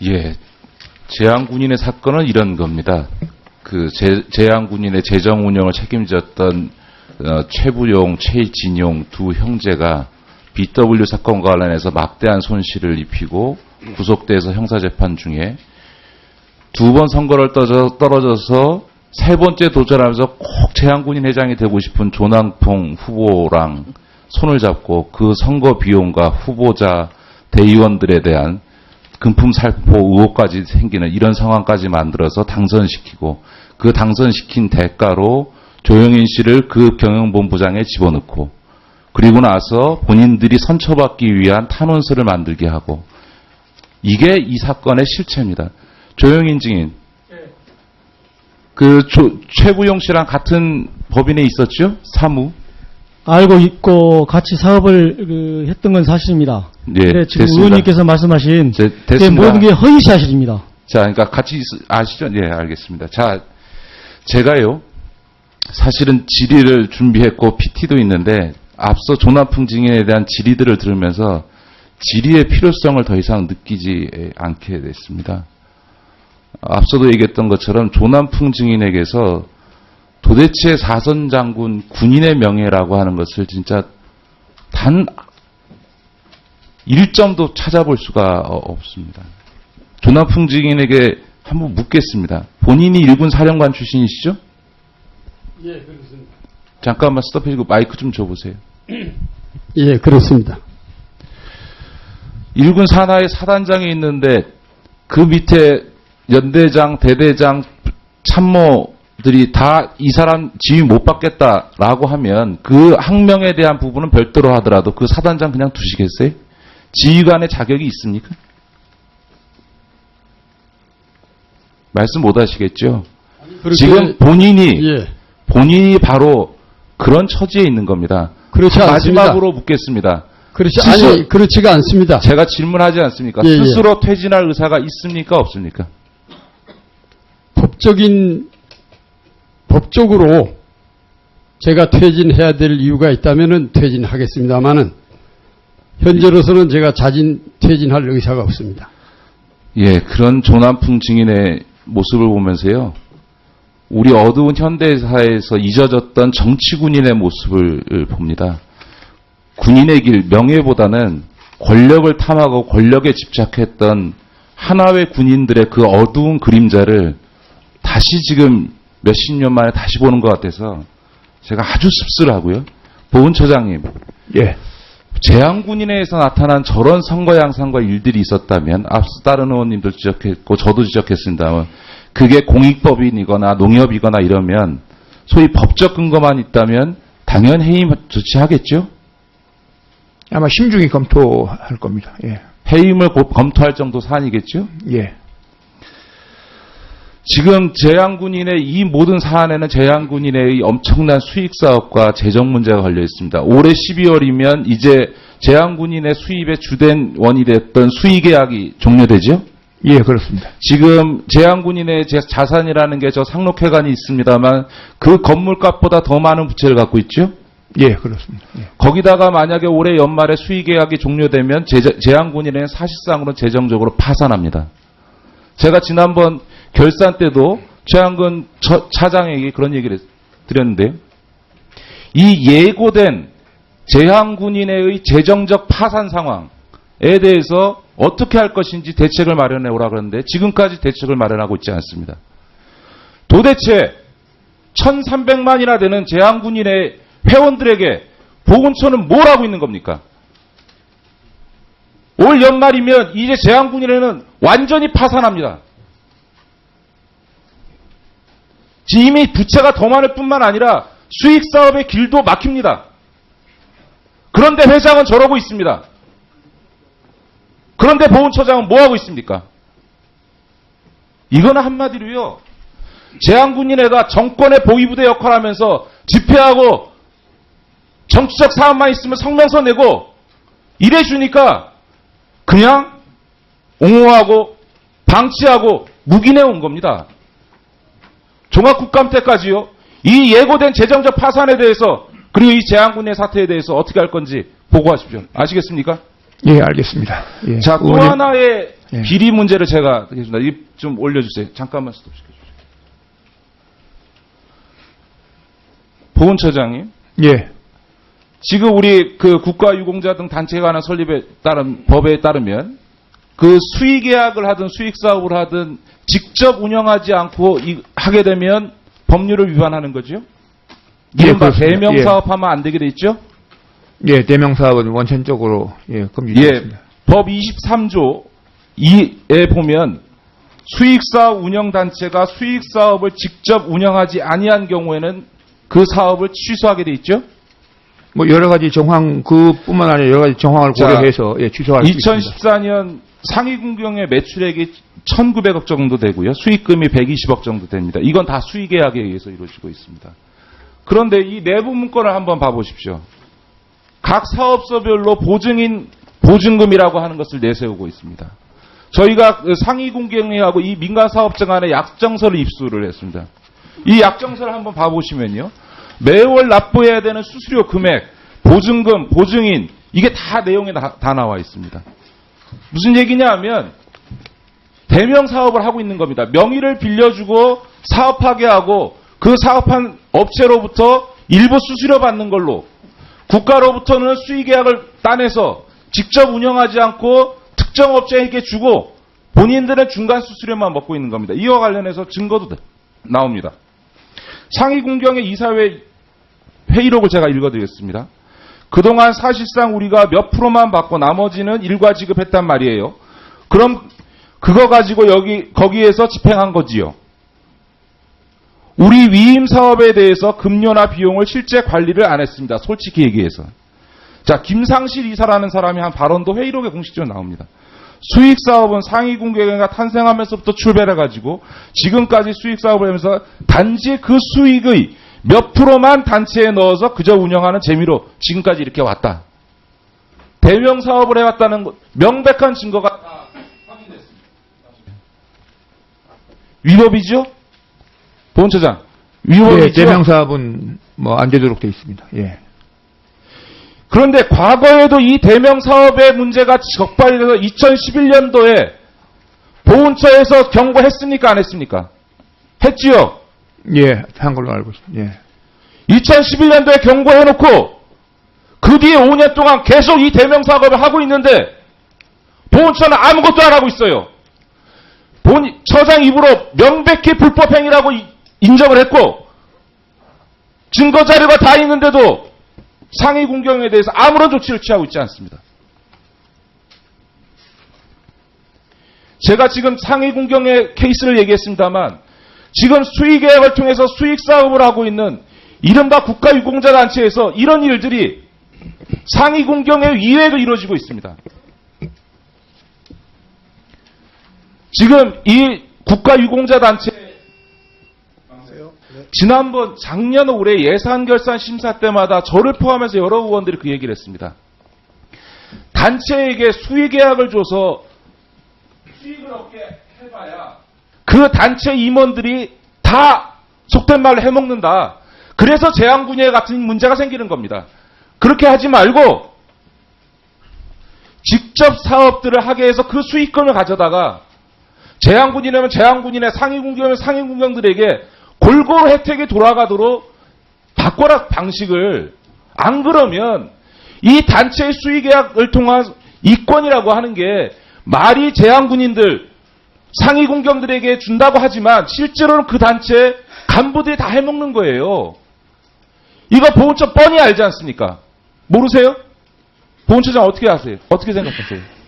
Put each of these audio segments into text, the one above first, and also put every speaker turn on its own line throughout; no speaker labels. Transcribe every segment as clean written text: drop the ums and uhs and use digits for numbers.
예, 재향군인의 사건은 이런 겁니다. 그 재향군인의 재정 운영을 책임졌던 최부용, 최진용 두 형제가 BW 사건과 관련해서 막대한 손실을 입히고 구속돼서 형사재판 중에 두 번 선거를 떨어져서 세 번째 도전하면서 꼭 재향군인 회장이 되고 싶은 조남풍 후보랑 손을 잡고 그 선거 비용과 후보자 대의원들에 대한 금품 살포 의혹까지 생기는 이런 상황까지 만들어서 당선시키고 그 당선시킨 대가로 조영인 씨를 그 경영본부장에 집어넣고 그리고 나서 본인들이 선처받기 위한 탄원서를 만들게 하고 이게 이 사건의 실체입니다. 조영인 증인 그 최부용 씨랑 같은 법인에 있었죠? 사무.
알고 있고 같이 사업을 했던 건 사실입니다.
예,
네, 지금
됐습니다.
의원님께서 말씀하신
됐습니다.
모든 게 허위 사실입니다.
자, 그러니까 같이 아시죠? 예, 알겠습니다. 자, 제가요 사실은 질의를 준비했고 PT도 있는데 앞서 조남풍 증인에 대한 질의들을 들으면서 질의의 필요성을 더 이상 느끼지 않게 됐습니다. 앞서도 얘기했던 것처럼 조남풍 증인에게서 도대체 사선 장군 군인의 명예라고 하는 것을 진짜 단 1점도 찾아볼 수가 없습니다. 조남풍 증인에게 한번 묻겠습니다. 본인이 일군 사령관 출신이시죠?
예, 그렇습니다.
잠깐만 스톱해주고 마이크 좀 줘보세요.
예, 그렇습니다.
일군 산하의 사단장이 있는데 그 밑에 연대장, 대대장, 참모들이 다 이 사람 지위 못 받겠다라고 하면 그 항명에 대한 부분은 별도로 하더라도 그 사단장 그냥 두시겠어요? 지휘관의 자격이 있습니까? 말씀 못 하시겠죠? 지금 본인이 바로 그런 처지에 있는 겁니다.
그렇지 않습니다.
마지막으로 묻겠습니다.
그렇지가 않습니다.
제가 질문하지 않습니까?
예,
스스로 퇴진할 의사가 있습니까? 없습니까?
법적으로 제가 퇴진해야 될 이유가 있다면은 퇴진하겠습니다만은 현재로서는 제가 퇴진할 의사가 없습니다.
예, 그런 조남풍 증인의 모습을 보면서요. 우리 어두운 현대사에서 잊어졌던 정치군인의 모습을 봅니다. 군인의 길, 명예보다는 권력을 탐하고 권력에 집착했던 하나의 군인들의 그 어두운 그림자를 다시 지금 몇십 년 만에 다시 보는 것 같아서 제가 아주 씁쓸하고요. 보훈처장님,
예.
재향군인회에서 나타난 저런 선거 양상과 일들이 있었다면 앞서 다른 의원님도 지적했고 저도 지적했습니다만 그게 공익법인이거나 농협이거나 이러면 소위 법적 근거만 있다면 당연 해임 조치하겠죠?
아마 심중히 검토할 겁니다. 예.
해임을 검토할 정도 사안이겠죠?
예.
지금 재향군인의 이 모든 사안에는 재향군인의 엄청난 수익 사업과 재정 문제가 걸려 있습니다. 올해 12월이면 이제 재향군인의 수입의 주된 원이 됐던 수의계약이 종료되죠?
예, 그렇습니다.
지금 재향군인의 자산이라는 게 저 상록회관이 있습니다만 그 건물값보다 더 많은 부채를 갖고 있죠?
예, 그렇습니다. 예.
거기다가 만약에 올해 연말에 수의계약이 종료되면 재향군인은 사실상으로 재정적으로 파산합니다. 제가 지난번 결산 때도 최한근 차장에게 그런 얘기를 드렸는데요. 이 예고된 재향군인의 재정적 파산 상황에 대해서 어떻게 할 것인지 대책을 마련해 오라 그러는데 지금까지 대책을 마련하고 있지 않습니다. 도대체 1,300만이나 되는 재향군인의 회원들에게 보훈처는 뭘 하고 있는 겁니까? 올 연말이면 이제 재향군인회는 완전히 파산합니다. 이미 부채가 더 많을 뿐만 아니라 수익사업의 길도 막힙니다. 그런데 회장은 저러고 있습니다. 그런데 보훈처장은 뭐하고 있습니까? 이거는 한마디로요. 재향군인회가 정권의 보위부대 역할을 하면서 집회하고 정치적 사안만 있으면 성명서 내고 이래주니까 그냥 옹호하고 방치하고 묵인해 온 겁니다. 종합국감 때까지요. 이 예고된 재정적 파산에 대해서 그리고 이 재향군의 사태에 대해서 어떻게 할 건지 보고하십시오. 아시겠습니까?
예, 알겠습니다. 예.
자, 또
의원님,
하나의
예.
비리 문제를 제가 드리겠습니다. 이좀 올려주세요. 잠깐만 스톱시켜주세요. 보훈처장님,
예,
지금 우리 그 국가유공자 등 단체가 하는 설립에 따른 법에 따르면 그 수의계약을 하든 수익사업을 하든 직접 운영하지 않고 하게 되면 법률을 위반하는 거죠?
예,
이른바
그렇습니다.
대명사업하면 안 되게 돼 있죠?
예, 대명사업은 원천적으로 예, 금지되어
예,
있습니다.
법 23조 2에 보면 수익사업 운영단체가 수익사업을 직접 운영하지 아니한 경우에는 그 사업을 취소하게 돼 있죠?
뭐 여러 가지 정황 그뿐만 아니라 여러 가지 정황을
자,
고려해서 예, 취소할 수 있습니다.
2014년 상위군경의 매출액이 1,900억 정도 되고요. 수익금이 120억 정도 됩니다. 이건 다 수의계약에 의해서 이루어지고 있습니다. 그런데 이 내부 문건을 한번 봐보십시오. 각 사업소별로 보증금이라고 하는 것을 내세우고 있습니다. 저희가 상위군경회하고 이 민간사업자 간에 약정서를 입수를 했습니다. 이 약정서를 한번 봐보시면요. 매월 납부해야 되는 수수료 금액, 보증금, 보증인, 이게 다 내용에 다 나와 있습니다. 무슨 얘기냐 하면 대명 사업을 하고 있는 겁니다. 명의를 빌려주고 사업하게 하고 그 사업한 업체로부터 일부 수수료 받는 걸로 국가로부터는 수의계약을 따내서 직접 운영하지 않고 특정 업체에게 주고 본인들은 중간 수수료만 먹고 있는 겁니다. 이와 관련해서 증거도 나옵니다. 상위군경의 이사회 회의록을 제가 읽어드리겠습니다. 그동안 사실상 우리가 몇 프로만 받고 나머지는 일괄 지급했단 말이에요. 그럼 그거 가지고 거기에서 집행한 거지요. 우리 위임 사업에 대해서 급료나 비용을 실제 관리를 안 했습니다. 솔직히 얘기해서. 자, 김상실 이사라는 사람이 한 발언도 회의록에 공식적으로 나옵니다. 수익사업은 상위군경회가 탄생하면서부터 출발해가지고 지금까지 수익사업을 하면서 단지 그 수익의 몇 프로만 단체에 넣어서 그저 운영하는 재미로 지금까지 이렇게 왔다. 대명 사업을 해왔다는 명백한 증거가 다 확인됐습니다. 위법이죠? 보훈처장, 위법이죠?
예, 대명사업은 뭐 안 되도록 되어 있습니다. 예.
그런데 과거에도 이 대명 사업의 문제가 적발이 돼서 2011년도에 보훈처에서 경고했습니까? 안 했습니까? 했지요?
예, 한 걸로 알고 있습니다. 예.
2011년도에 경고해놓고 그 뒤에 5년 동안 계속 이 대명 사업을 하고 있는데 보훈처는 아무것도 안 하고 있어요. 처장 입으로 명백히 불법행위라고 인정을 했고 증거 자료가 다 있는데도 상위군경에 대해서 아무런 조치를 취하고 있지 않습니다. 제가 지금 상위군경의 케이스를 얘기했습니다만 지금 수의계약을 통해서 수익사업을 하고 있는 이른바 국가유공자단체에서 이런 일들이 상위군경회 이외에도 이루어지고 있습니다. 지금 이 국가유공자단체 지난번 작년 올해 예산결산 심사 때마다 저를 포함해서 여러 의원들이 그 얘기를 했습니다. 단체에게 수의계약을 줘서 수익을 얻게 해봐야 그 단체 임원들이 다 속된 말로 해먹는다. 그래서 제한군예 같은 문제가 생기는 겁니다. 그렇게 하지 말고 직접 사업들을 하게 해서 그 수익금을 가져다가 제한군이라면 제한군인의 상위군경이면 상위군경들에게 골고루 혜택이 돌아가도록 바꿔라 방식을. 안 그러면 이 단체의 수의계약을 통한 이권이라고 하는 게 말이 제한군인들 상위군경들에게 준다고 하지만 실제로는 그 단체 간부들이 다 해먹는 거예요. 이거 보훈처 뻔히 알지 않습니까? 모르세요? 보훈처장 어떻게 아세요? 어떻게 생각하세요?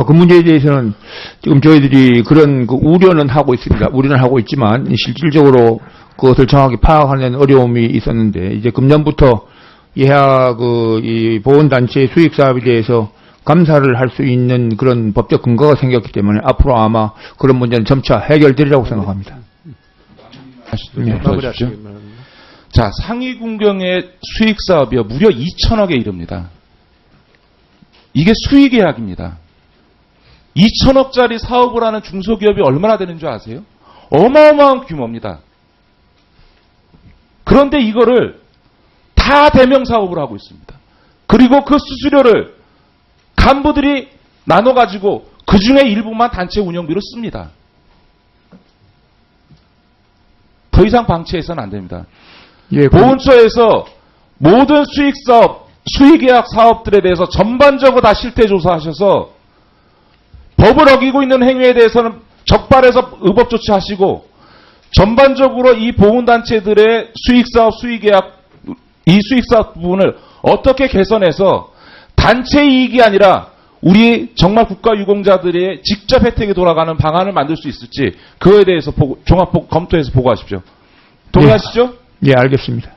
그 문제에 대해서는 지금 저희들이 그런 그 우려는 하고 있습니다. 우려는 하고 있지만 실질적으로 그것을 정확히 파악하는 어려움이 있었는데 이제 금년부터 예하 이 보훈단체의 수익 사업에 대해서 감사를 할 수 있는 그런 법적 근거가 생겼기 때문에 앞으로 아마 그런 문제는 점차 해결되리라고 생각합니다.
네, 마무리하십시오. 자, 상위군경의 수익 사업이요 무려 2천억에 이릅니다. 이게 수의계약입니다. 2천억짜리 사업을 하는 중소기업이 얼마나 되는 줄 아세요? 어마어마한 규모입니다. 그런데 이거를 다 대명 사업을 하고 있습니다. 그리고 그 수수료를 간부들이 나눠가지고 그 중에 일부만 단체 운영비로 씁니다. 더 이상 방치해서는 안 됩니다.
예,
보훈처에서 모든 수익사업, 수의계약 사업들에 대해서 전반적으로 다 실태조사하셔서 법을 어기고 있는 행위에 대해서는 적발해서 의법 조치하시고 전반적으로 이 보훈단체들의 수익사업, 수의계약, 이 수익사업 부분을 어떻게 개선해서 단체 이익이 아니라 우리 정말 국가유공자들의 직접 혜택이 돌아가는 방안을 만들 수 있을지 그거에 대해서 종합 검토해서 보고하십시오. 동의하시죠?
예, 알겠습니다.